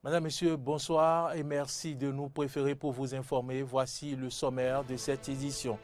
Madame, Monsieur, bonsoir et merci de nous préférer pour vous informer. Voici le sommaire de cette édition.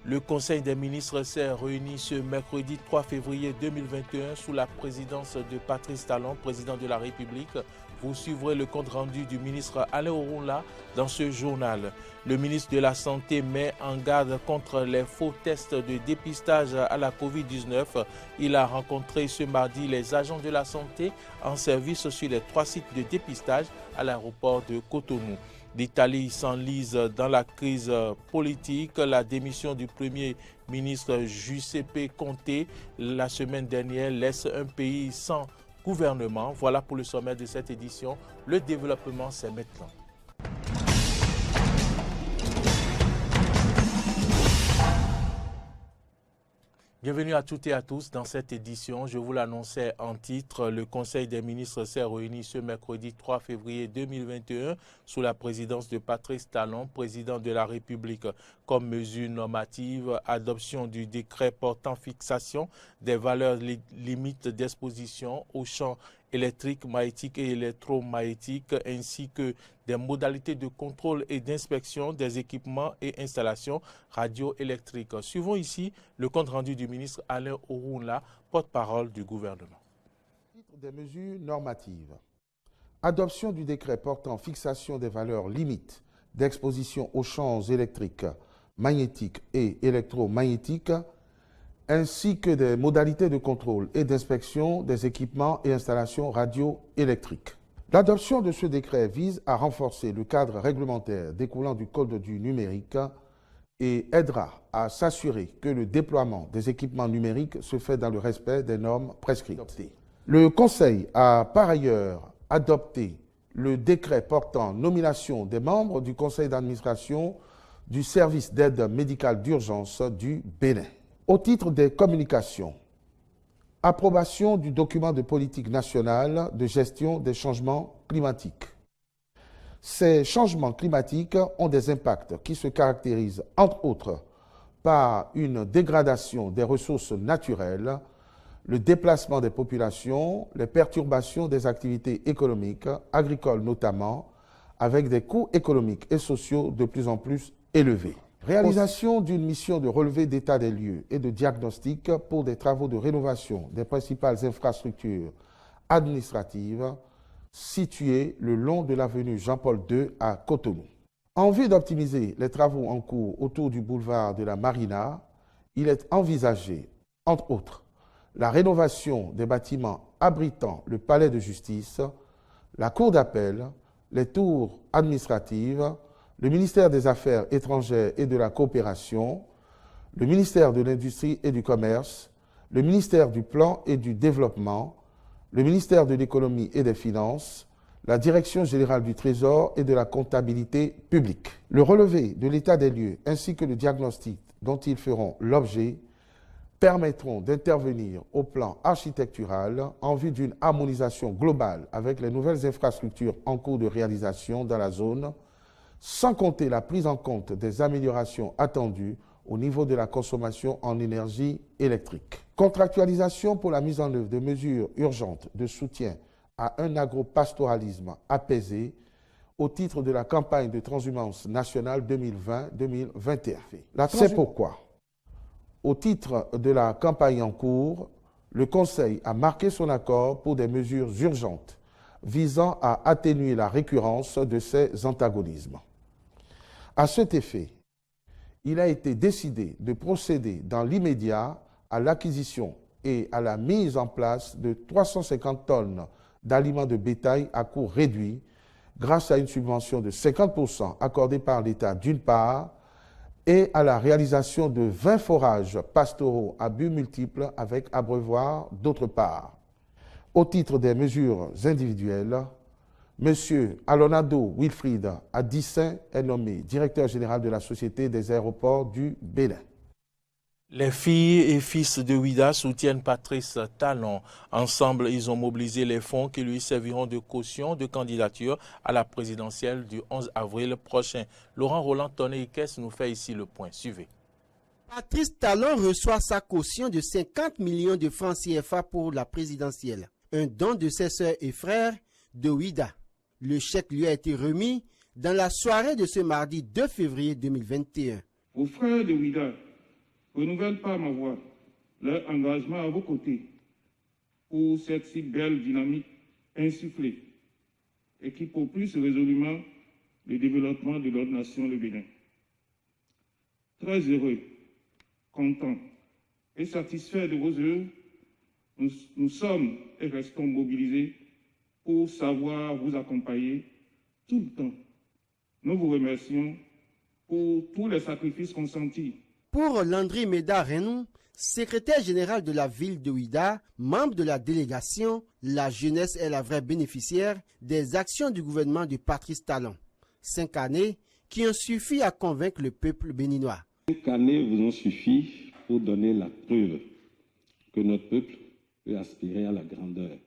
Le Conseil des ministres s'est réuni ce mercredi 3 février 2021 sous la présidence de Patrice Talon, président de la République. Vous suivrez le compte rendu du ministre Alain Orunla dans ce journal. Le ministre de la Santé met en garde contre les faux tests de dépistage à la COVID-19. Il a rencontré ce mardi les agents de la santé en service sur les 3 sites de dépistage à l'aéroport de Cotonou. L'Italie s'enlise dans la crise politique. La démission du Premier ministre Giuseppe Conte la semaine dernière laisse un pays sans gouvernement. Voilà pour le sommet de cette édition. Le développement, c'est maintenant. Bienvenue à toutes et à tous dans cette édition. Je vous l'annonçais en titre, le Conseil des ministres s'est réuni ce mercredi 3 février 2021 sous la présidence de Patrice Talon, président de la République. Comme mesure normative, adoption du décret portant fixation des valeurs limites d'exposition aux champs électriques, magnétiques et électromagnétiques, ainsi que des modalités de contrôle et d'inspection des équipements et installations radioélectriques. Suivons ici le compte rendu du ministre Alain Orunla, porte-parole du gouvernement. Des mesures normatives. Adoption du décret portant fixation des valeurs limites d'exposition aux champs électriques, magnétiques et électromagnétiques, ainsi que des modalités de contrôle et d'inspection des équipements et installations radioélectriques. L'adoption de ce décret vise à renforcer le cadre réglementaire découlant du Code du numérique et aidera à s'assurer que le déploiement des équipements numériques se fait dans le respect des normes prescrites. Le Conseil a par ailleurs adopté le décret portant nomination des membres du Conseil d'administration du service d'aide médicale d'urgence du Bénin. Au titre des communications, approbation du document de politique nationale de gestion des changements climatiques. Ces changements climatiques ont des impacts qui se caractérisent, entre autres, par une dégradation des ressources naturelles, le déplacement des populations, les perturbations des activités économiques, agricoles notamment, avec des coûts économiques et sociaux de plus en plus élevés. Réalisation d'une mission de relevé d'état des lieux et de diagnostic pour des travaux de rénovation des principales infrastructures administratives situées le long de l'avenue Jean-Paul II à Cotonou. En vue d'optimiser les travaux en cours autour du boulevard de la Marina, il est envisagé, entre autres, la rénovation des bâtiments abritant le palais de justice, la cour d'appel, les tours administratives, le ministère des Affaires étrangères et de la coopération, le ministère de l'Industrie et du Commerce, le ministère du Plan et du Développement, le ministère de l'Économie et des Finances, la Direction générale du Trésor et de la comptabilité publique. Le relevé de l'état des lieux ainsi que le diagnostic dont ils feront l'objet permettront d'intervenir au plan architectural en vue d'une harmonisation globale avec les nouvelles infrastructures en cours de réalisation dans la zone, sans compter la prise en compte des améliorations attendues au niveau de la consommation en énergie électrique. Contractualisation pour la mise en œuvre de mesures urgentes de soutien à un agropastoralisme apaisé au titre de la campagne de transhumance nationale 2020-2021. C'est pourquoi, au titre de la campagne en cours, le Conseil a marqué son accord pour des mesures urgentes visant à atténuer la récurrence de ces antagonismes. À cet effet, il a été décidé de procéder dans l'immédiat à l'acquisition et à la mise en place de 350 tonnes d'aliments de bétail à coût réduit grâce à une subvention de 50% accordée par l'État d'une part et à la réalisation de 20 forages pastoraux à but multiple avec abreuvoir d'autre part. Au titre des mesures individuelles, M. Alonado Wilfried Adissin est nommé directeur général de la Société des aéroports du Bénin. Les filles et fils de Ouida soutiennent Patrice Talon. Ensemble, ils ont mobilisé les fonds qui lui serviront de caution de candidature à la présidentielle du 11 avril prochain. Laurent Roland Tonné-Ikes nous fait ici le point. Suivez. Patrice Talon reçoit sa caution de 50 millions de francs CFA pour la présidentielle. Un don de ses sœurs et frères de Ouida. Le chèque lui a été remis dans la soirée de ce mardi 2 février 2021. Aux frères de Ouida, renouvelle par ma voix leur engagement à vos côtés pour cette si belle dynamique insufflée et qui propulse résolument le développement de notre nation, le Bénin. Très heureux, content et satisfait de vos œuvres, nous sommes et restons mobilisés pour savoir vous accompagner tout le temps. Nous vous remercions pour tous les sacrifices consentis. Pour Landry Méda Renou, secrétaire général de la ville de Ouida, membre de la délégation, la jeunesse est la vraie bénéficiaire des actions du gouvernement de Patrice Talon. 5 années qui ont suffi à convaincre le peuple béninois. 5 années vous ont suffi pour donner la preuve que notre peuple peut aspirer à la grandeur.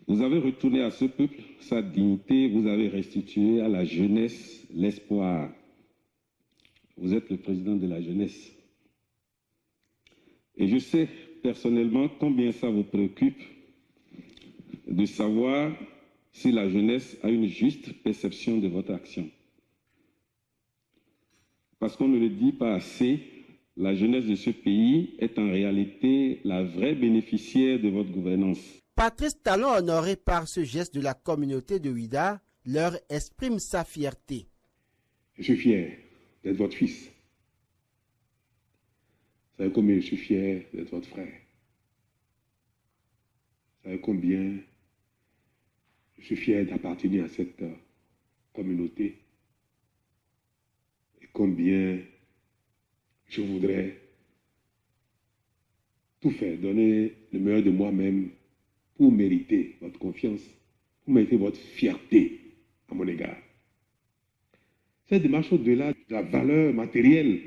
Vous avez retourné à ce peuple sa dignité, vous avez restitué à la jeunesse l'espoir. Vous êtes le président de la jeunesse. Et je sais personnellement combien ça vous préoccupe de savoir si la jeunesse a une juste perception de votre action. Parce qu'on ne le dit pas assez, la jeunesse de ce pays est en réalité la vraie bénéficiaire de votre gouvernance. Patrice Talon, honoré par ce geste de la communauté de Ouida, leur exprime sa fierté. Je suis fier d'être votre fils. Vous savez combien je suis fier d'être votre frère. Vous savez combien je suis fier d'appartenir à cette communauté. Et combien je voudrais tout faire, donner le meilleur de moi-même pour mériter votre confiance, pour mériter votre fierté à mon égard. Cette démarche, au-delà de la valeur matérielle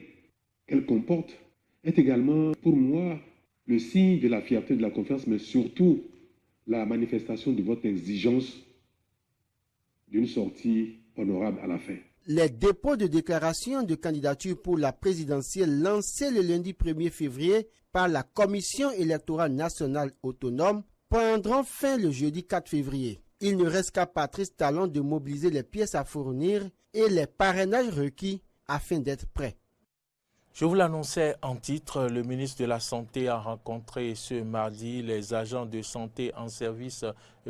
qu'elle comporte, est également pour moi le signe de la fierté, de la confiance, mais surtout la manifestation de votre exigence d'une sortie honorable à la fin. Les dépôts de déclaration de candidature pour la présidentielle lancés le lundi 1er février par la Commission électorale nationale autonome prendront fin le jeudi 4 février. Il ne reste qu'à Patrice Talon de mobiliser les pièces à fournir et les parrainages requis afin d'être prêt. Je vous l'annonçais en titre, le ministre de la Santé a rencontré ce mardi les agents de santé en service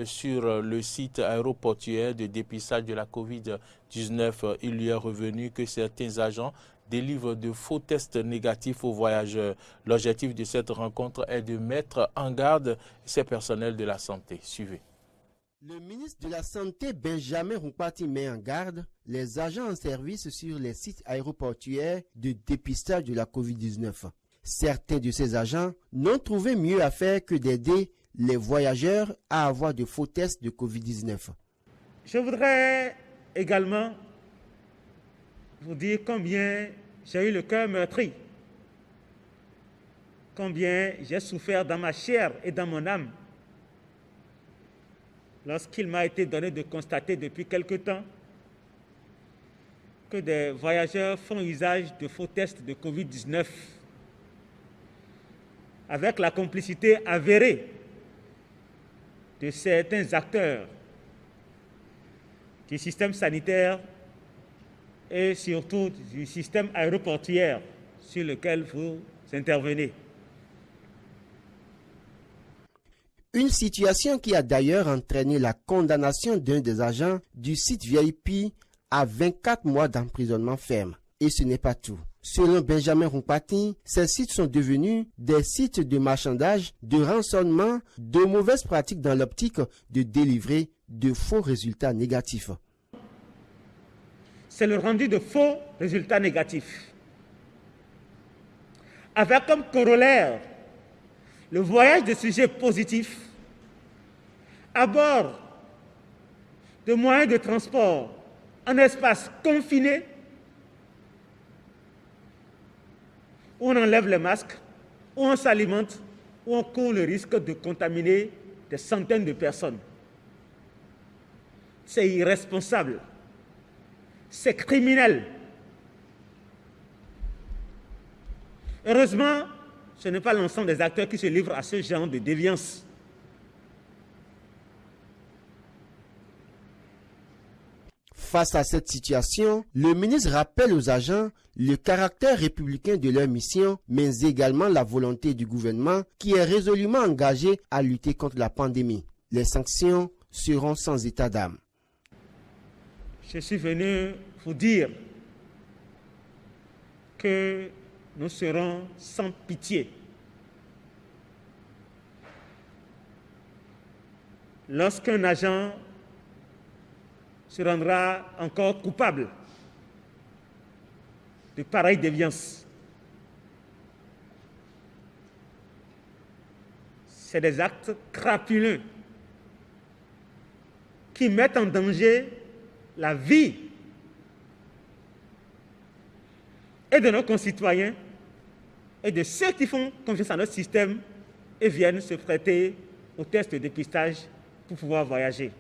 sur le site aéroportuaire de dépistage de la COVID-19. Il lui est revenu que certains agents délivrent de faux tests négatifs aux voyageurs. L'objectif de cette rencontre est de mettre en garde ces personnels de la santé. Suivez. Le ministre de la Santé, Benjamin Rumpati, met en garde les agents en service sur les sites aéroportuaires de dépistage de la COVID-19. Certains de ces agents n'ont trouvé mieux à faire que d'aider les voyageurs à avoir de faux tests de COVID-19. Je voudrais également vous dire combien j'ai eu le cœur meurtri, combien j'ai souffert dans ma chair et dans mon âme lorsqu'il m'a été donné de constater depuis quelque temps que des voyageurs font usage de faux tests de COVID-19 avec la complicité avérée de certains acteurs du système sanitaire et surtout du système aéroportuaire sur lequel vous intervenez. Une situation qui a d'ailleurs entraîné la condamnation d'un des agents du site VIP à 24 mois d'emprisonnement ferme. Et ce n'est pas tout. Selon Benjamin Rumpati, ces sites sont devenus des sites de marchandage, de rançonnement, de mauvaises pratiques dans l'optique de délivrer de faux résultats négatifs. C'est le rendu de faux résultats négatifs, avec comme corollaire le voyage de sujets positifs à bord de moyens de transport en espace confiné où on enlève les masques, où on s'alimente, où on court le risque de contaminer des centaines de personnes. C'est irresponsable, c'est criminel. Heureusement, ce n'est pas l'ensemble des acteurs qui se livrent à ce genre de déviance. Face à cette situation, le ministre rappelle aux agents le caractère républicain de leur mission, mais également la volonté du gouvernement qui est résolument engagé à lutter contre la pandémie. Les sanctions seront sans état d'âme. Je suis venu vous dire que nous serons sans pitié lorsqu'un agent se rendra encore coupable de pareille déviance. C'est des actes crapuleux qui mettent en danger la vie et de nos concitoyens et de ceux qui font confiance à notre système et viennent se prêter aux tests de dépistage pour pouvoir voyager.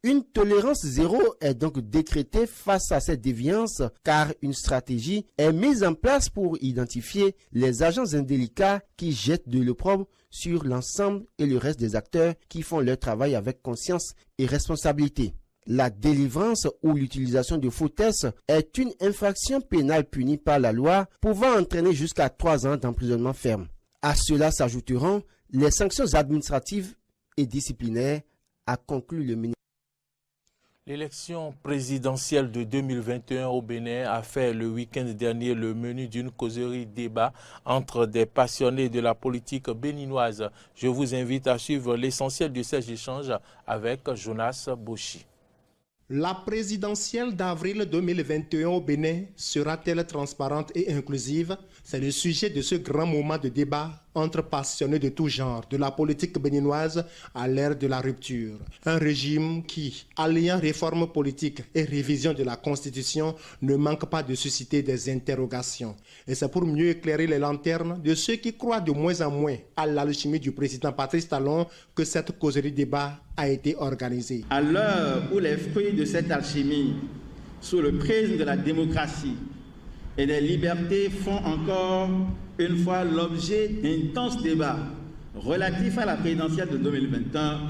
Une tolérance zéro est donc décrétée face à cette déviance car une stratégie est mise en place pour identifier les agents indélicats qui jettent de l'opprobre sur l'ensemble et le reste des acteurs qui font leur travail avec conscience et responsabilité. La délivrance ou l'utilisation de faux tests est une infraction pénale punie par la loi pouvant entraîner jusqu'à 3 ans d'emprisonnement ferme. À cela s'ajouteront les sanctions administratives et disciplinaires, a conclu le ministre. L'élection présidentielle de 2021 au Bénin a fait le week-end dernier le menu d'une causerie débat entre des passionnés de la politique béninoise. Je vous invite à suivre l'essentiel de ces échanges avec Jonas Boshi. La présidentielle d'avril 2021 au Bénin sera-t-elle transparente et inclusive? C'est le sujet de ce grand moment de débat entre passionnés de tout genre de la politique béninoise à l'ère de la rupture. Un régime qui, alliant réforme politique et révision de la Constitution, ne manque pas de susciter des interrogations. Et c'est pour mieux éclairer les lanternes de ceux qui croient de moins en moins à l'alchimie du président Patrice Talon que cette causerie débat a été organisée. À l'heure où les fruits de cette alchimie, sous le prisme de la démocratie et des libertés, font encore une fois l'objet d'intenses débats relatifs à la présidentielle de 2021,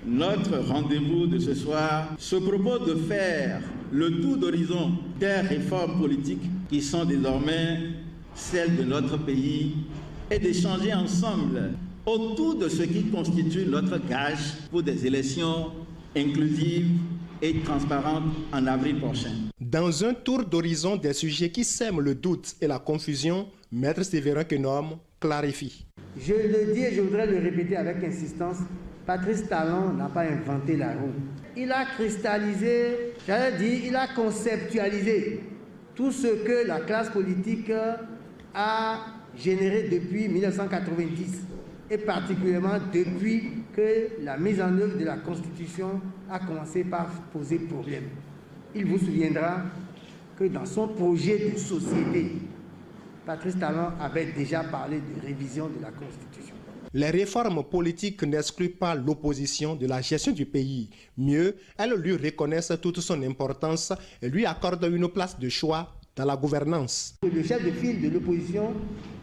notre rendez-vous de ce soir se propose de faire le tour d'horizon des réformes politiques qui sont désormais celles de notre pays et d'échanger ensemble autour de ce qui constitue notre gage pour des élections inclusives et transparentes en avril prochain. Dans un tour d'horizon des sujets qui sèment le doute et la confusion, Maître Séverin Quenom clarifie. Je le dis et je voudrais le répéter avec insistance, Patrice Talon n'a pas inventé la roue. Il a cristallisé, j'allais dire, il a conceptualisé tout ce que la classe politique a généré depuis 1990 et particulièrement depuis que la mise en œuvre de la Constitution a commencé par poser problème. Il vous souviendra que dans son projet de société, Patrice Talon avait déjà parlé de révision de la Constitution. Les réformes politiques n'excluent pas l'opposition de la gestion du pays. Mieux, elles lui reconnaissent toute son importance et lui accordent une place de choix dans la gouvernance. Le chef de file de l'opposition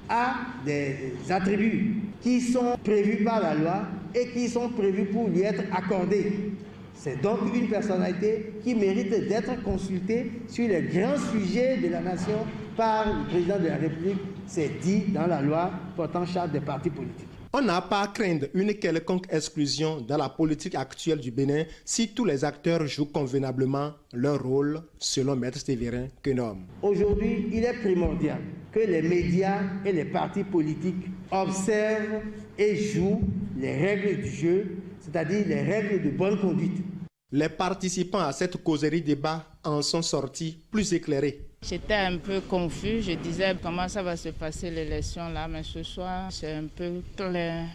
a des attributs qui sont prévus par la loi et qui sont prévus pour lui être accordés. C'est donc une personnalité qui mérite d'être consultée sur les grands sujets de la nation par le président de la République. C'est dit dans la loi portant charte des partis politiques. On n'a pas à craindre une quelconque exclusion dans la politique actuelle du Bénin si tous les acteurs jouent convenablement leur rôle, selon Maître Séverin Quenom. Aujourd'hui, il est primordial que les médias et les partis politiques observent et jouent les règles du jeu, c'est-à-dire les règles de bonne conduite. Les participants à cette causerie débat en sont sortis plus éclairés. J'étais un peu confus, je disais comment ça va se passer l'élection là, mais ce soir c'est un peu clair,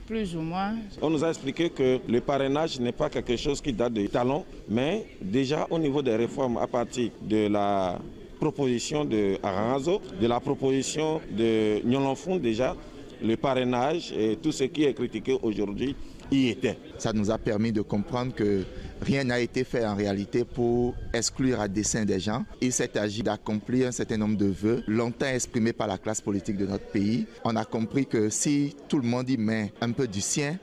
plus ou moins. On nous a expliqué que le parrainage n'est pas quelque chose qui date de Talon, mais déjà au niveau des réformes à partir de la proposition de Aranzo, de la proposition de Nyolonfon déjà, le parrainage et tout ce qui est critiqué aujourd'hui y était. Ça nous a permis de comprendre que rien n'a été fait en réalité pour exclure à dessein des gens. Il s'est agi d'accomplir un certain nombre de vœux longtemps exprimés par la classe politique de notre pays. On a compris que si tout le monde y met un peu du sien,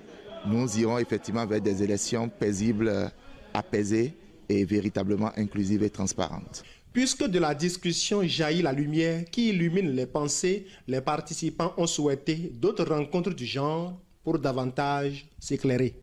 nous irons effectivement vers des élections paisibles, apaisées est véritablement inclusive et transparente. Puisque de la discussion jaillit la lumière qui illumine les pensées, les participants ont souhaité d'autres rencontres du genre pour davantage s'éclairer.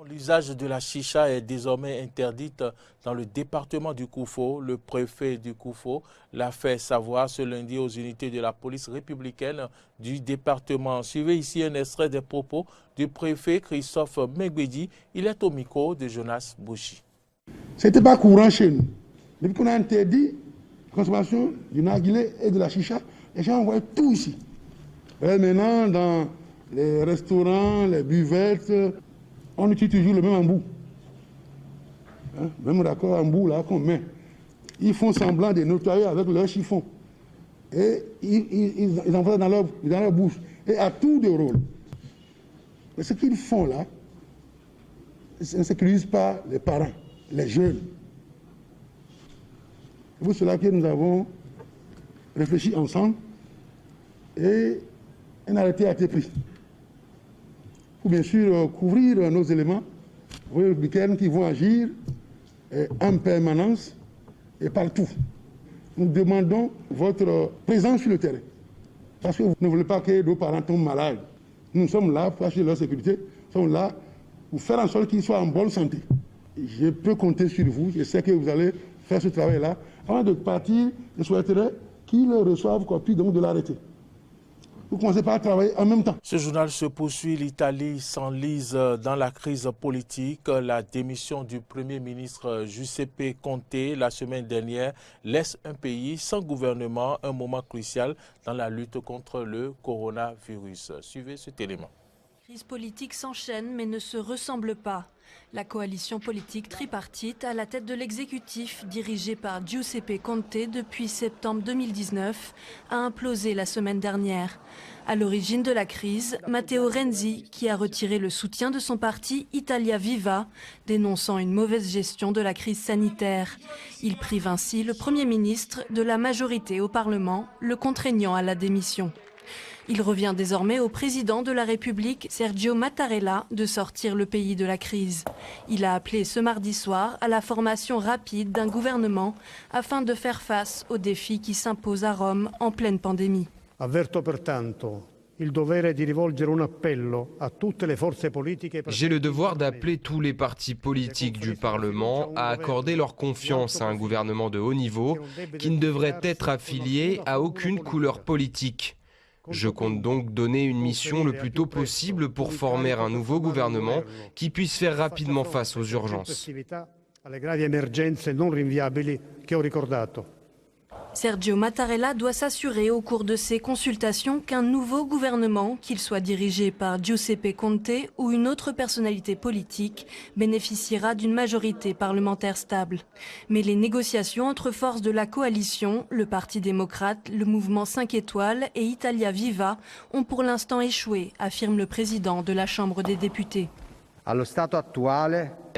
L'usage de la chicha est désormais interdite dans le département du Koufo. Le préfet du Koufo l'a fait savoir ce lundi aux unités de la police républicaine du département. Suivez ici un extrait des propos du préfet Christophe Mengbedi. Il est au micro de Jonas Bouchi. Ce n'était pas courant chez nous. Depuis qu'on a interdit la consommation du narguilé et de la chicha, les gens voient tout ici. Et maintenant, dans les restaurants, les buvettes, on utilise toujours le même embout. Hein? Même raccord embout là qu'on met. Ils font semblant de nettoyer avec leur chiffon. Et ils envoient dans leur bouche. Et à tour de rôle. Mais ce qu'ils font là, ça ne sécurise pas les parents, les jeunes. C'est pour cela que nous avons réfléchi ensemble et un arrêté a été pris. Pour bien sûr couvrir nos éléments républicains qui vont agir en permanence et partout. Nous demandons votre présence sur le terrain. Parce que vous ne voulez pas que nos parents tombent malades. Nous sommes là pour assurer leur sécurité. Nous sommes là pour faire en sorte qu'ils soient en bonne santé. Je peux compter sur vous. Je sais que vous allez faire ce travail-là. Avant de partir, je souhaiterais qu'ils reçoivent copie donc de l'arrêté. Vous commencez par travailler en même temps. Ce journal se poursuit. L'Italie s'enlise dans la crise politique. La démission du Premier ministre Giuseppe Conte la semaine dernière laisse un pays sans gouvernement, un moment crucial dans la lutte contre le coronavirus. Suivez cet élément. La crise politique s'enchaîne mais ne se ressemble pas. La coalition politique tripartite à la tête de l'exécutif, dirigée par Giuseppe Conte depuis septembre 2019, a implosé la semaine dernière. À l'origine de la crise, Matteo Renzi, qui a retiré le soutien de son parti Italia Viva, dénonçant une mauvaise gestion de la crise sanitaire. Il prive ainsi le Premier ministre de la majorité au Parlement, le contraignant à la démission. Il revient désormais au président de la République, Sergio Mattarella, de sortir le pays de la crise. Il a appelé ce mardi soir à la formation rapide d'un gouvernement afin de faire face aux défis qui s'imposent à Rome en pleine pandémie. Avverto pertanto il dovere di rivolgere un appello a tutte le forze politiche. J'ai le devoir d'appeler tous les partis politiques du Parlement à accorder leur confiance à un gouvernement de haut niveau qui ne devrait être affilié à aucune couleur politique. Je compte donc donner une mission le plus tôt possible pour former un nouveau gouvernement qui puisse faire rapidement face aux urgences. Sergio Mattarella doit s'assurer au cours de ces consultations qu'un nouveau gouvernement, qu'il soit dirigé par Giuseppe Conte ou une autre personnalité politique, bénéficiera d'une majorité parlementaire stable. Mais les négociations entre forces de la coalition, le Parti démocrate, le mouvement 5 étoiles et Italia Viva ont pour l'instant échoué, affirme le président de la Chambre des députés. À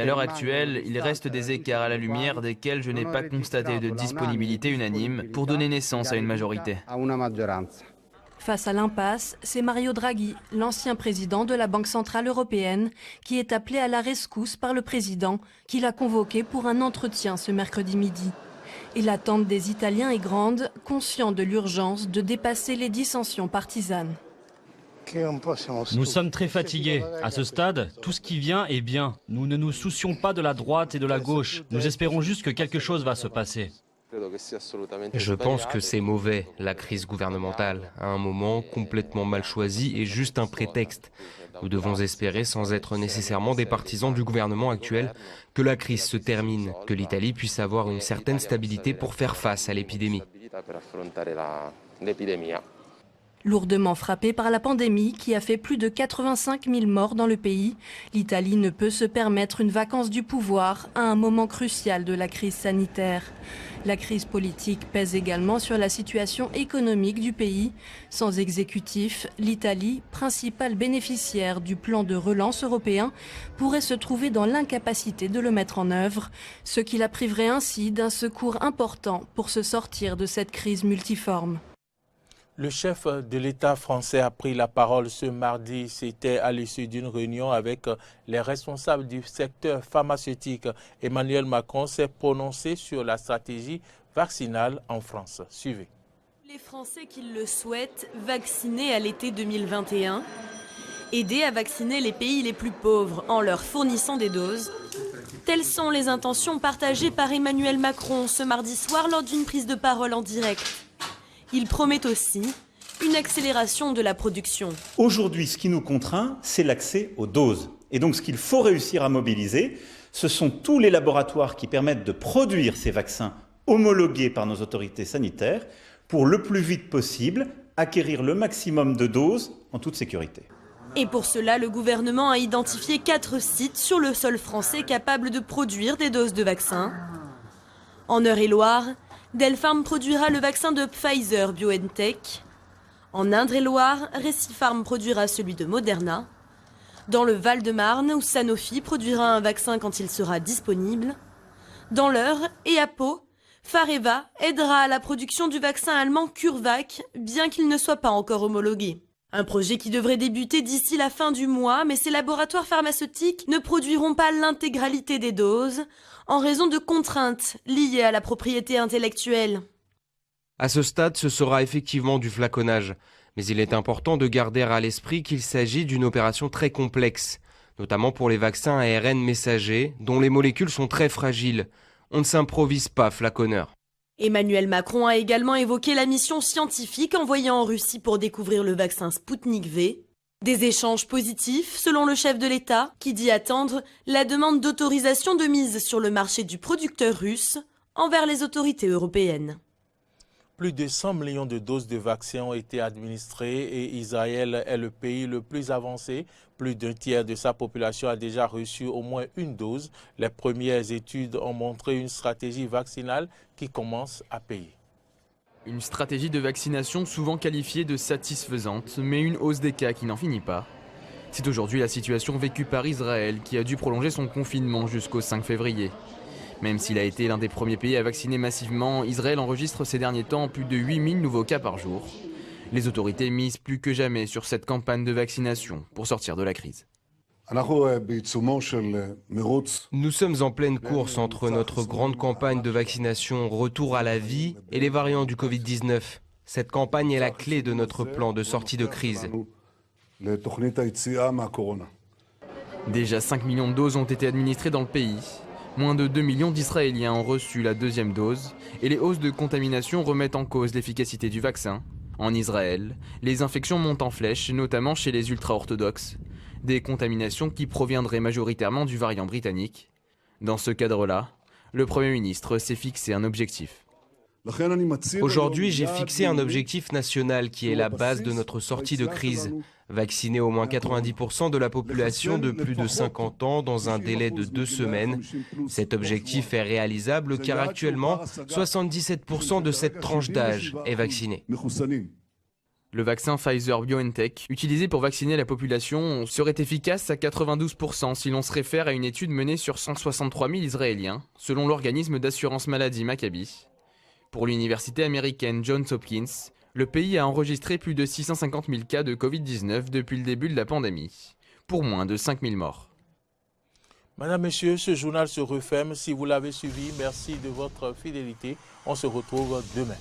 l'heure actuelle, il reste des écarts à la lumière desquels je n'ai pas constaté de disponibilité unanime pour donner naissance à une majorité. Face à l'impasse, c'est Mario Draghi, l'ancien président de la Banque centrale européenne, qui est appelé à la rescousse par le président, qui l'a convoqué pour un entretien ce mercredi midi. Et l'attente des Italiens est grande, conscients de l'urgence de dépasser les dissensions partisanes. Nous sommes très fatigués. À ce stade, tout ce qui vient est bien. Nous ne nous soucions pas de la droite et de la gauche. Nous espérons juste que quelque chose va se passer. Je pense que c'est mauvais, la crise gouvernementale, à un moment complètement mal choisi et juste un prétexte. Nous devons espérer, sans être nécessairement des partisans du gouvernement actuel, que la crise se termine, que l'Italie puisse avoir une certaine stabilité pour faire face à l'épidémie. Lourdement frappée par la pandémie qui a fait plus de 85 000 morts dans le pays, l'Italie ne peut se permettre une vacance du pouvoir à un moment crucial de la crise sanitaire. La crise politique pèse également sur la situation économique du pays. Sans exécutif, l'Italie, principale bénéficiaire du plan de relance européen, pourrait se trouver dans l'incapacité de le mettre en œuvre, ce qui la priverait ainsi d'un secours important pour se sortir de cette crise multiforme. Le chef de l'État français a pris la parole ce mardi. C'était à l'issue d'une réunion avec les responsables du secteur pharmaceutique. Emmanuel Macron s'est prononcé sur la stratégie vaccinale en France. Suivez. Les Français qui le souhaitent, vacciner à l'été 2021, aider à vacciner les pays les plus pauvres en leur fournissant des doses. Telles sont les intentions partagées par Emmanuel Macron ce mardi soir lors d'une prise de parole en direct. Il promet aussi une accélération de la production. Aujourd'hui, ce qui nous contraint, c'est l'accès aux doses. Et donc, ce qu'il faut réussir à mobiliser, ce sont tous les laboratoires qui permettent de produire ces vaccins homologués par nos autorités sanitaires pour le plus vite possible acquérir le maximum de doses en toute sécurité. Et pour cela, le gouvernement a identifié 4 sites sur le sol français capables de produire des doses de vaccins. En Eure-et-Loire, Delpharm produira le vaccin de Pfizer-BioNTech. En Indre-et-Loire, Recipharm produira celui de Moderna. Dans le Val-de-Marne, où Sanofi produira un vaccin quand il sera disponible. Dans l'Eure et à Pau, Fareva aidera à la production du vaccin allemand CureVac, bien qu'il ne soit pas encore homologué. Un projet qui devrait débuter d'ici la fin du mois, mais ces laboratoires pharmaceutiques ne produiront pas l'intégralité des doses en raison de contraintes liées à la propriété intellectuelle. À ce stade, ce sera effectivement du flaconnage, mais il est important de garder à l'esprit qu'il s'agit d'une opération très complexe, notamment pour les vaccins ARN messagers, dont les molécules sont très fragiles. On ne s'improvise pas flaconneur. Emmanuel Macron a également évoqué la mission scientifique envoyée en Russie pour découvrir le vaccin Sputnik V. Des échanges positifs, selon le chef de l'État, qui dit attendre la demande d'autorisation de mise sur le marché du producteur russe envers les autorités européennes. Plus de 100 millions de doses de vaccins ont été administrées et Israël est le pays le plus avancé. Plus d'un tiers de sa population a déjà reçu au moins une dose. Les premières études ont montré une stratégie vaccinale qui commence à payer. Une stratégie de vaccination souvent qualifiée de satisfaisante, mais une hausse des cas qui n'en finit pas. C'est aujourd'hui la situation vécue par Israël qui a dû prolonger son confinement jusqu'au 5 février. Même s'il a été l'un des premiers pays à vacciner massivement, Israël enregistre ces derniers temps plus de 8000 nouveaux cas par jour. Les autorités misent plus que jamais sur cette campagne de vaccination pour sortir de la crise. Nous sommes en pleine course entre notre grande campagne de vaccination Retour à la vie et les variants du Covid-19. Cette campagne est la clé de notre plan de sortie de crise. Déjà 5 millions de doses ont été administrées dans le pays. Moins de 2 millions d'Israéliens ont reçu la deuxième dose et les hausses de contamination remettent en cause l'efficacité du vaccin. En Israël, les infections montent en flèche, notamment chez les ultra-orthodoxes. Des contaminations qui proviendraient majoritairement du variant britannique. Dans ce cadre-là, le Premier ministre s'est fixé un objectif. Aujourd'hui, j'ai fixé un objectif national qui est la base de notre sortie de crise. Vacciner au moins 90% de la population de plus de 50 ans dans un délai de 2 semaines. Cet objectif est réalisable car actuellement, 77% de cette tranche d'âge est vaccinée. Le vaccin Pfizer-BioNTech, utilisé pour vacciner la population, serait efficace à 92% si l'on se réfère à une étude menée sur 163 000 Israéliens, selon l'organisme d'assurance maladie Maccabi. Pour l'université américaine Johns Hopkins, le pays a enregistré plus de 650 000 cas de Covid-19 depuis le début de la pandémie, pour moins de 5 000 morts. Madame, Messieurs, ce journal se referme. Si vous l'avez suivi, merci de votre fidélité. On se retrouve demain.